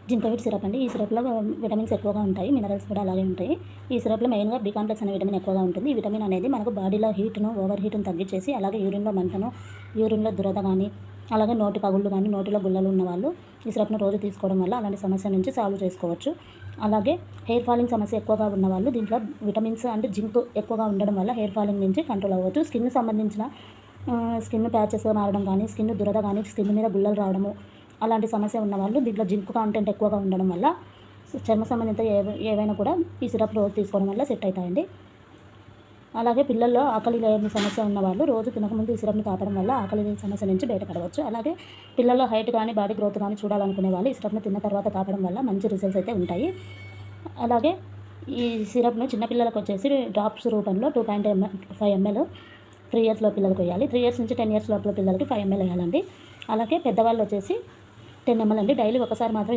Zincovit syrup అండి. ఈ సిరప్‌లో vitamins ఎక్కువగా ఉంటాయి. మినరల్స్ కూడా అలాగే ఉంటాయి. ఈ సిరప్‌లో మెయిన్‌గా బి కాంప్లెక్స్ అనే విటమిన్ ఎక్కువగా ఉంటుంది. ఈ విటమిన్ అనేది మనకు బాడీలో హీట్‌ను, ఓవర్ హీట్‌ని తగ్గించేసి, అలాగే యూరిన్‌లో మంటను, యూరిన్‌లో దురద గానీ, అలాగే నోటి పగుళ్ళు గానీ, నోటిలో గుల్లలు ఉన్నవాళ్ళు ఈ సిరప్‌ను రోజు తీసుకోవడం వల్ల అలాంటి సమస్య నుంచి సాల్వ్ చేసుకోవచ్చు. అలాగే హెయిర్ ఫాలింగ్ సమస్య ఎక్కువగా ఉన్నవాళ్ళు దీంట్లో విటమిన్స్ అండ్ జింక్ ఎక్కువగా ఉండడం వల్ల హెయిర్ ఫాలింగ్ నుంచి కంట్రోల్ అవ్వచ్చు. స్కిన్ సంబంధించిన స్కిన్ ప్యాచెస్‌గా మారడం గానీ, స్కిన్ దురద గానీ, స్కిన్ మీద గుల్లలు రావడము అలాంటి సమస్య ఉన్నవాళ్ళు దీంట్లో జింక్ కంటెంట్ ఎక్కువగా ఉండడం వల్ల చర్మ సంబంధిత ఏవైనా కూడా ఈ సిరప్ రోజు తీసుకోవడం వల్ల సెట్ అవుతాయండి. అలాగే పిల్లల్లో ఆకలి లేని సమస్య ఉన్నవాళ్ళు రోజు తినకముందు ఈ సిరప్‌ని తాగడం వల్ల ఆకలి లేని సమస్య నుంచి బయటపడవచ్చు. అలాగే పిల్లల్లో హైట్ కానీ, బాడీ గ్రోత్ కానీ చూడాలనుకునే వాళ్ళు ఈ సిరప్‌ని తిన్న తర్వాత తాగడం వల్ల మంచి రిజల్ట్స్ అయితే ఉంటాయి. అలాగే ఈ సిరప్‌ను చిన్న పిల్లలకు వచ్చేసి డ్రాప్స్ రూపంలో 2.5 ml 3 ఇయర్స్ లోపు పిల్లలకు వేయాలి. 3 ఇయర్స్ నుంచి 10 ఇయర్స్ లోపల పిల్లలకి 5 ml వేయాలండి. అలాగే పెద్దవాళ్ళు వచ్చేసి 10 ml అండి. డైలీ ఒకసారి మాత్రం